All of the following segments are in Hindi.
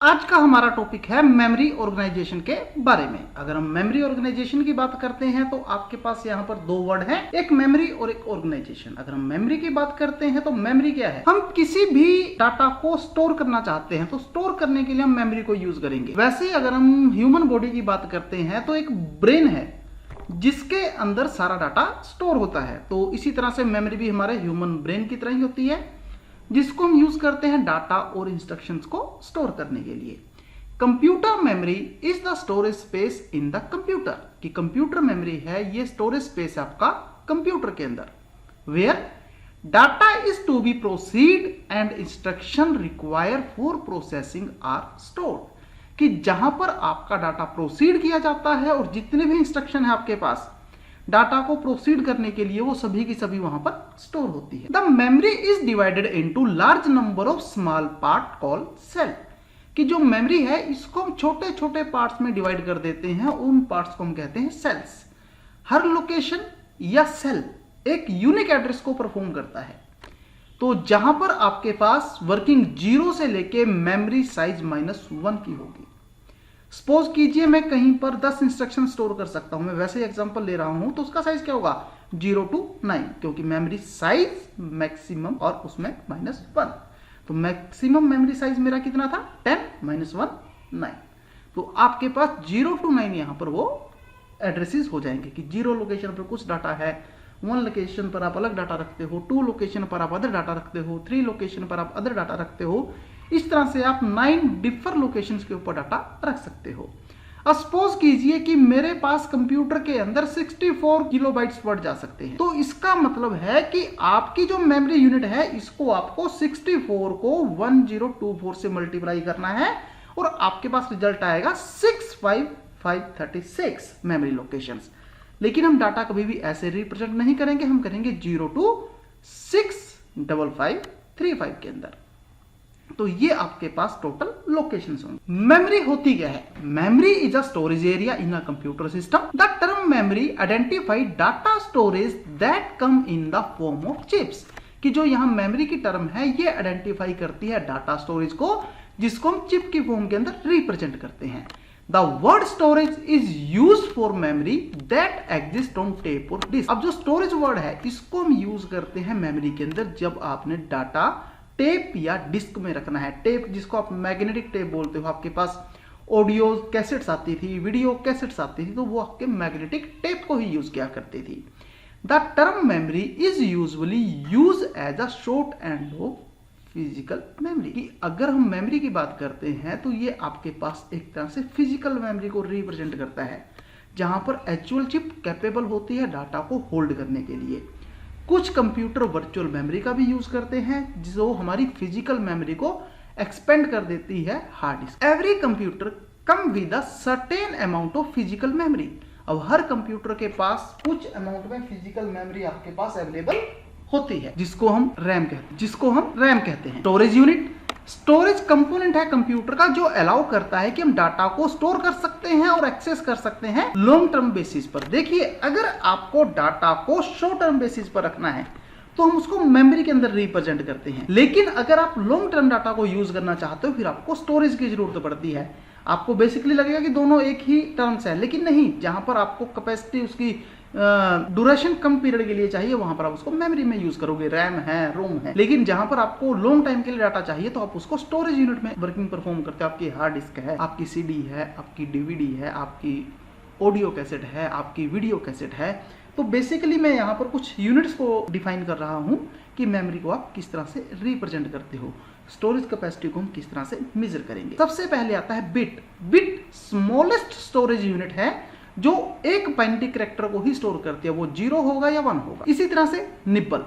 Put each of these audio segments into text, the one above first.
आज का हमारा टॉपिक है मेमोरी ऑर्गेनाइजेशन के बारे में। अगर हम मेमोरी ऑर्गेनाइजेशन की बात करते हैं तो आपके पास यहाँ पर दो वर्ड हैं, एक मेमोरी और एक ऑर्गेनाइजेशन। अगर हम मेमोरी की बात करते हैं तो मेमोरी क्या है? हम किसी भी डाटा को स्टोर करना चाहते हैं तो स्टोर करने के लिए हम मेमोरी को यूज करेंगे। वैसे अगर हम ह्यूमन बॉडी की बात करते हैं तो एक ब्रेन है जिसके अंदर सारा डाटा स्टोर होता है। तो इसी तरह से मेमोरी भी हमारे ह्यूमन ब्रेन की तरह ही होती है, जिसको हम यूज करते हैं डाटा और इंस्ट्रक्शंस को स्टोर करने के लिए। Computer memory is the storage space in the computer, कि कंप्यूटर मेमोरी है ये स्टोरेज स्पेस है आपका कंप्यूटर के अंदर, where data is to be proceed and instruction require for processing are stored, कि जहां पर आपका डाटा प्रोसीड किया जाता है और जितने भी इंस्ट्रक्शन है आपके पास डाटा को प्रोसीड करने के लिए वो सभी की सभी वहां पर स्टोर होती है। The memory is divided into large number of small part called cell, कि जो मेमोरी है इसको हम छोटे छोटे पार्ट्स में डिवाइड कर देते हैं, उन पार्ट्स को हम कहते हैं सेल्स। हर लोकेशन या सेल एक यूनिक एड्रेस को परफॉर्म करता है। तो जहां पर आपके पास वर्किंग 0 से लेके मेमोरी साइज -1 की होगी। सपोज कीजिए मैं कहीं पर 10 इंस्ट्रक्शन स्टोर कर सकता हूं, मैं वैसे एग्जांपल ले रहा हूं, तो उसका साइज क्या होगा 0 to 9, क्योंकि मेमोरी साइज मैक्सिमम और उसमें -1। तो मैक्सिमम मेमोरी साइज मेरा कितना था 10 -1 9। तो आपके पास 0 to 9 यहां पर वो एड्रेसेस हो जाएंगे कि 0 लोकेशन पर कुछ डाटा है, 1 लोकेशन पर आप अलग डाटा रखते हो, 2 लोकेशन पर आप अदर डाटा रखते हो, 3 लोकेशन पर आप अदर डाटा रखते हो। इस तरह से आप 9 डिफर लोकेशंस के ऊपर डाटा रख सकते हो। अब सपोज कीजिए कि मेरे पास कंप्यूटर के अंदर 64 किलोबाइट्स वर्ड जा सकते हैं, तो इसका मतलब है कि आपकी जो मेमोरी यूनिट है इसको आपको 64 को 1024 से मल्टीप्लाई करना है और आपके पास रिजल्ट आएगा 65536 मेमोरी लोकेशंस। लेकिन हम डाटा कभी भी ऐसे रिप्रेजेंट नहीं करेंगे, हम करेंगे 0 to 65535 के अंदर। तो ये आपके पास टोटल लोकेशंस होंगे। मेमोरी होती क्या है? Memory is a storage area in a computer system. The term memory identify data storage that come in the form of chips, कि जो यहां मेमोरी की टर्म है ये आइडेंटिफाई करती है डाटा स्टोरेज को, जिसको हम चिप की फॉर्म के अंदर रिप्रेजेंट करते हैं। The word storage is use for memory that exist on tape और डिस्क। अब जो स्टोरेज वर्ड है इसको हम यूज करते हैं मेमोरी के अंदर जब आपने डाटा टेप या डिस्क में रखना है। टेप जिसको आप मैग्नेटिक टेप बोलते हो, आपके पास ऑडियो कैसेट्स आती थी, वीडियो कैसेट्स आती थी, तो वो आपके मैग्नेटिक टेप को ही यूज किया करती थी। The term memory is usually use as a short and of physical memory, कि अगर हम मेमोरी की बात करते हैं तो ये आपके पास एक तरह से फिजिकल मेमोरी को रिप्रेजेंट करता है, जहां पर एक्चुअल चिप कैपेबल होती है डाटा को होल्ड करने के लिए। कुछ कंप्यूटर वर्चुअल मेमोरी का भी यूज करते हैं जो हमारी फिजिकल मेमोरी को एक्सपेंड कर देती है hard disk. Every computer come with a certain amount of physical memory. अब हर कंप्यूटर के पास कुछ अमाउंट में फिजिकल मेमोरी आपके पास अवेलेबल होती है, जिसको हम रैम कहते हैं। स्टोरेज यूनिट स्टोरेज कंपोनेंट है कंप्यूटर का जो अलाउ करता है कि हम डाटा को स्टोर कर सकते हैं और एक्सेस कर सकते हैं लॉन्ग टर्म बेसिस पर। देखिए, अगर आपको डाटा को शॉर्ट टर्म बेसिस पर रखना है तो हम उसको मेमोरी के अंदर रिप्रेजेंट करते हैं, लेकिन अगर आप लॉन्ग टर्म डाटा को यूज करना चाहते हो फिर आपको स्टोरेज की जरूरत पड़ती है। आपको बेसिकली लगेगा कि दोनों एक ही टर्म्स है, लेकिन नहीं। जहां पर आपको कैपेसिटी उसकी ड्यूरेशन कम पीरियड के लिए चाहिए वहां पर आप उसको मेमोरी में यूज करोगे, रैम है, रोम है। लेकिन जहां पर आपको लॉन्ग टाइम के लिए डाटा चाहिए तो आप उसको स्टोरेज यूनिट में वर्किंग परफॉर्म करते हो। आपकी हार्ड डिस्क है, आपकी सीडी है, आपकी डीवीडी है, आपकी ऑडियो कैसेट है, आपकी वीडियो कैसेट है। तो बेसिकली मैं यहाँ पर कुछ यूनिट्स को डिफाइन कर रहा हूँ कि मेमोरी को आप किस तरह से रिप्रेजेंट करते हो, स्टोरेज कैपेसिटी को हम किस तरह से मेजर करेंगे। सबसे पहले आता है bit. Bit smallest storage unit है जो एक बाइनरी कैरेक्टर को ही स्टोर करती है, वो 0 होगा या 1 होगा। इसी तरह से निब्बल,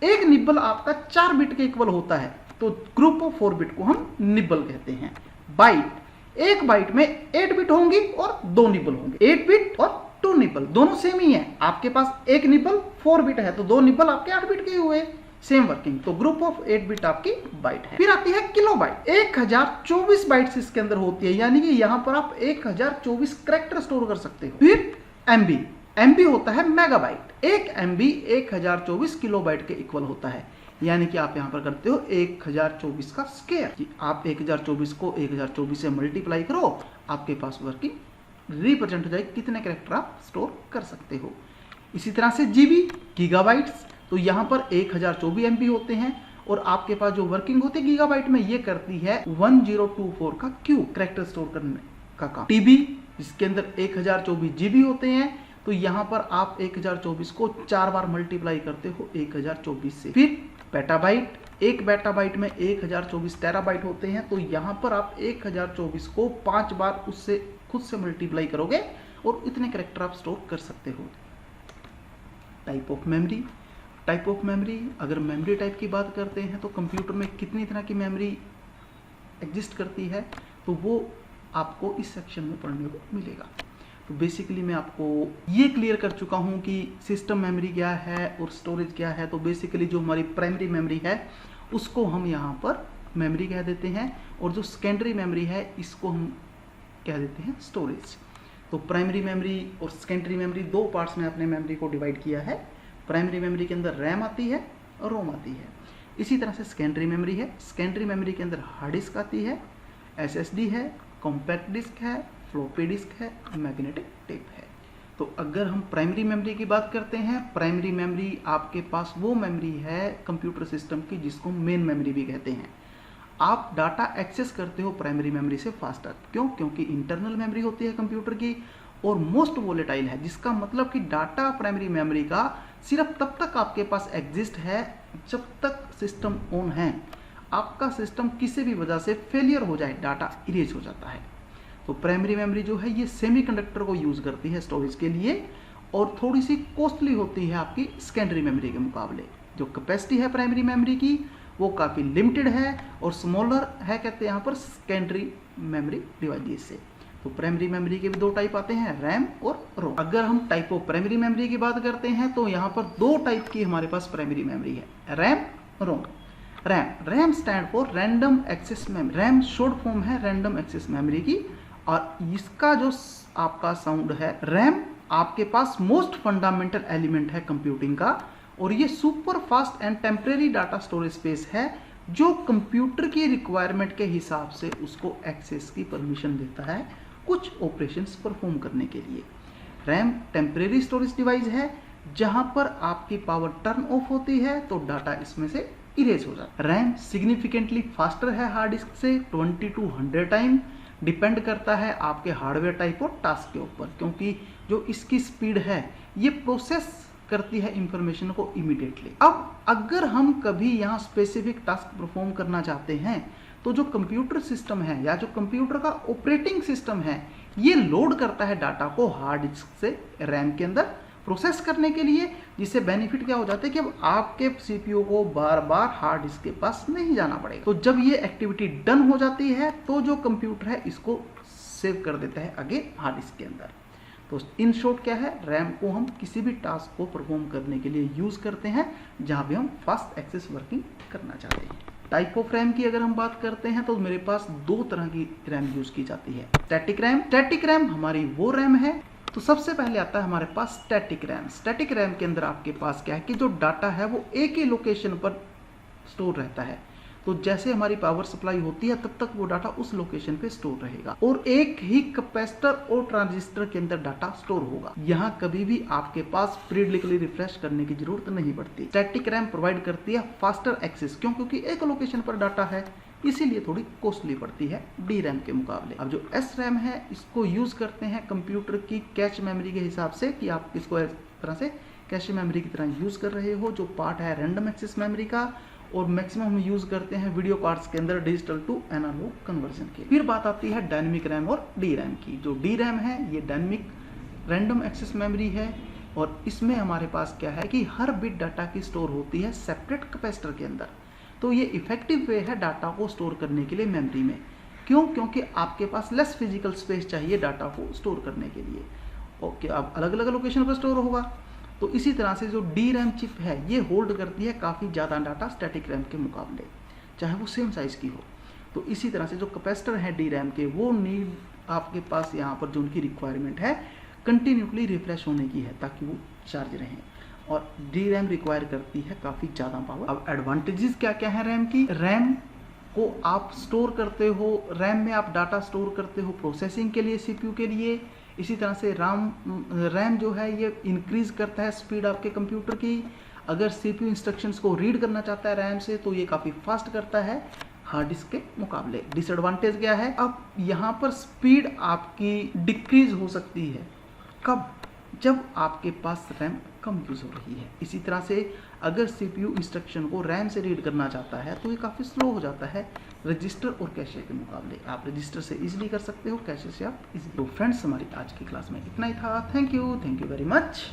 एक निब्बल आपका 4 बिट के इक्वल होता है, तो ग्रुप ऑफ 4 बिट को हम निब्बल कहते हैं। बाइट, एक बाइट में 8 बिट होंगी और 2 निब्बल होंगे। 8 बिट और 2 निब्बल दोनों सेम ही है। आपके पास एक निब्बल 4 बिट है तो 2 निब्बल आपके 8 बिट के हुए, सेम वर्किंग। तो ग्रुप ऑफ 8 बिट आपकी बाइट है। फिर आती है किलोबाइट। 1024 बाइट्स इसके अंदर होती है, यानी कि यहां पर आप 1024 कैरेक्टर स्टोर कर सकते हो। फिर एमबी होता है मेगाबाइट। एक एमबी 1024 किलोबाइट के इक्वल होता है। यानी कि आप यहाँ पर करते हो 1024 का स्क्वायर, कि आप 1024 को 1024 से मल्टीप्लाई करो, आपके पास वर्किंग रिप्रेजेंट हो जाए कितने कैरेक्टर आप स्टोर कर सकते हो। इसी तरह से जीबी, गीगाबाइट्स, तो यहाँ पर 1024 MB होते हैं और आपके पास जो वर्किंग होती है गीगाबाइट में, ये करती है 1024 का क्यूब कैरेक्टर स्टोर करने का काम। टीबी, जिसके अंदर 1024 GB होते हैं, तो यहाँ पर आप 1024 को 4 बार मल्टीप्लाई करते हो 1024 से। फिर पेटाबाइट, एक पेटाबाइट में 1024 टेराबाइट होते हैं, तो यहाँ पर आप 1024 को 5 बार उससे खुद से मल्टीप्लाई करोगे और इतने कैरेक्टर आप स्टोर कर सकते हो। Type of memory, type of memory, अगर मेमोरी टाइप की बात करते हैं तो कंप्यूटर में कितनी तरह की मेमोरी एग्जिस्ट करती है, तो वो आपको इस सेक्शन में पढ़ने को मिलेगा। तो बेसिकली मैं आपको ये क्लियर कर चुका हूँ कि सिस्टम मेमोरी क्या है और स्टोरेज क्या है। तो बेसिकली जो हमारी प्राइमरी मेमोरी है उसको हम यहाँ पर मेमोरी कह देते हैं, और जो सेकेंडरी मेमोरी है इसको हम कह देते हैं स्टोरेज। तो प्राइमरी मेमोरी और सेकेंडरी मेमोरी दो पार्ट्स में अपने मेमोरी को डिवाइड किया है। प्राइमरी मेमोरी के अंदर रैम आती है और रोम आती है। इसी तरह से सेकेंडरी मेमोरी है, सेकेंडरी मेमोरी के अंदर हार्ड डिस्क आती है, SSD है, कॉम्पैक्ट डिस्क है, फ्लॉपी डिस्क है, मैग्नेटिक टेप है। तो अगर हम प्राइमरी मेमोरी की बात करते हैं, प्राइमरी मेमोरी आपके पास वो मेमोरी है कंप्यूटर सिस्टम की जिसको मेन मेमोरी भी कहते हैं। आप डाटा एक्सेस करते हो प्राइमरी मेमोरी से फास्टर, क्यों? क्योंकि इंटरनल मेमोरी होती है कंप्यूटर की और मोस्ट वोलेटाइल है, जिसका मतलब कि डाटा प्राइमरी मेमोरी का सिर्फ तब तक आपके पास एग्जिस्ट है जब तक सिस्टम ऑन है। आपका सिस्टम किसी भी वजह से फेलियर हो जाए, डाटा इरेज हो जाता है। तो प्राइमरी मेमोरी जो है ये सेमीकंडक्टर को यूज करती है स्टोरेज के लिए और थोड़ी सी कॉस्टली होती है आपकी सेकेंडरी मेमोरी के मुकाबले। जो कैपेसिटी है प्राइमरी मेमोरी की वो काफ़ी लिमिटेड है और स्मॉलर है, कहते हैं यहाँ पर सेकेंडरी मेमोरी डिवाइस से। तो प्राइमरी मेमोरी के भी दो टाइप आते हैं, रैम और रोम। अगर हम टाइप ऑफ प्राइमरी मेमोरी की बात करते हैं तो यहाँ पर दो टाइप की हमारे पास प्राइमरी मेमोरी है, RAM, ROM. RAM stand for random access memory. RAM short form है रैंडम एक्सेस मेमोरी की, और इसका जो आपका साउंड है, रैम आपके पास मोस्ट फंडामेंटल एलिमेंट है कंप्यूटिंग का, और ये super fast and temporary data storage space है जो कंप्यूटर की रिक्वायरमेंट के हिसाब से उसको एक्सेस की परमिशन देता है कुछ ऑपरेशंस परफॉर्म करने के लिए। रैम टेम्परेरी स्टोरेज डिवाइस है जहां पर आपकी पावर टर्न ऑफ होती है तो डाटा इसमें से इरेज हो जाता है। रैम सिग्निफिकेंटली फास्टर है हार्ड डिस्क से 20 to 100 टाइम, डिपेंड करता है आपके हार्डवेयर टाइप और टास्क के ऊपर, क्योंकि जो इसकी स्पीड है ये प्रोसेस करती है इंफॉर्मेशन को इमीडिएटली। अब अगर हम कभी यहाँ स्पेसिफिक टास्क परफॉर्म करना चाहते हैं तो जो कंप्यूटर सिस्टम है या जो कंप्यूटर का ऑपरेटिंग सिस्टम है ये लोड करता है डाटा को हार्ड डिस्क से रैम के अंदर प्रोसेस करने के लिए, जिससे बेनिफिट क्या हो जाता है कि अब आपके सीपीयू को बार बार हार्ड डिस्क के पास नहीं जाना पड़ेगा। तो जब ये एक्टिविटी डन हो जाती है तो जो कंप्यूटर है इसको सेव कर देता है आगे हार्ड डिस्क के अंदर। तो इन शॉर्ट क्या है, रैम को हम किसी भी टास्क को परफॉर्म करने के लिए यूज करते हैं जहां भी हम फास्ट एक्सेस वर्किंग करना चाहते हैं। टाइप ऑफ रैम की अगर हम बात करते हैं तो मेरे पास दो तरह की रैम यूज की जाती है। स्टैटिक रैम, स्टैटिक रैम हमारी वो रैम है, तो सबसे पहले आता है हमारे पास स्टैटिक रैम। स्टैटिक रैम के अंदर आपके पास क्या है कि जो डाटा है वो एक ही लोकेशन पर स्टोर रहता है। तो जैसे हमारी पावर सप्लाई होती है तब तक वो डाटा उस लोकेशन पे स्टोर रहेगा और एक ही कैपेसिटर और ट्रांजिस्टर के अंदर डाटा स्टोर होगा। यहाँ कभी भी आपके पास पीरियडिकली रिफ्रेश करने की जरूरत नहीं पड़ती। स्टैटिक रैम प्रोवाइड करती है फास्टर एक्सेस, क्यों? क्योंकि एक लोकेशन पर डाटा है, इसीलिए थोड़ी कॉस्टली पड़ती है डी रैम के मुकाबले। अब जो एस रैम है इसको यूज करते हैं कंप्यूटर की कैश मेमोरी के हिसाब से, कि आप इसको इस तरह से कैश मेमोरी की तरह यूज कर रहे हो, जो पार्ट है रैंडम एक्सेस मेमोरी का, और मैक्सिमम हम यूज करते हैं वीडियो कार्ड्स के अंदर डिजिटल टू एनालॉग कन्वर्जन के। फिर बात आती है डायनेमिक रैम और डी रैम की। जो डी रैम है ये डायनेमिक रैंडम एक्सेस मेमोरी है और इसमें हमारे पास क्या है कि हर बिट डाटा की स्टोर होती है सेपरेट कैपेसिटर के अंदर। तो ये इफेक्टिव वे है डाटा को स्टोर करने के लिए मेमोरी में। क्यों? क्योंकि आपके पास लेस फिजिकल स्पेस चाहिए डाटा को स्टोर करने के लिए। ओके, अब अलग अलग लोकेशन पर स्टोर होगा। तो इसी तरह से जो डी रैम चिप है ये होल्ड करती है काफ़ी ज़्यादा डाटा स्टैटिक रैम के मुकाबले, चाहे वो सेम साइज़ की हो। तो इसी तरह से जो कैपेसिटर है डी रैम के, वो नीड आपके पास यहाँ पर जो उनकी रिक्वायरमेंट है कंटिन्यूसली रिफ्रेश होने की है ताकि वो चार्ज रहें। और डी रैम रिक्वायर करती है काफ़ी ज़्यादा पावर। अब एडवांटेजेस क्या क्या है रैम की। रैम को आप स्टोर करते हो, रैम में आप डाटा स्टोर करते हो प्रोसेसिंग के लिए, सीपीयू के लिए। इसी तरह से रैम जो है ये इंक्रीज करता है स्पीड आपके कंप्यूटर की। अगर सीपीयू इंस्ट्रक्शंस को रीड करना चाहता है रैम से तो ये काफ़ी फास्ट करता है हार्ड डिस्क के मुकाबले। डिसएडवांटेज क्या है, अब यहाँ पर स्पीड आपकी डिक्रीज हो सकती है। कब? जब आपके पास रैम कम यूज़ हो रही है। इसी तरह से अगर सीपीयू इंस्ट्रक्शन को रैम से रीड करना चाहता है तो ये काफ़ी स्लो हो जाता है रजिस्टर और कैशे के मुकाबले। आप रजिस्टर से इजीली कर सकते हो, कैशे से आप इजीली। तो फ्रेंड्स, हमारी आज की क्लास में इतना ही था। Thank you very much.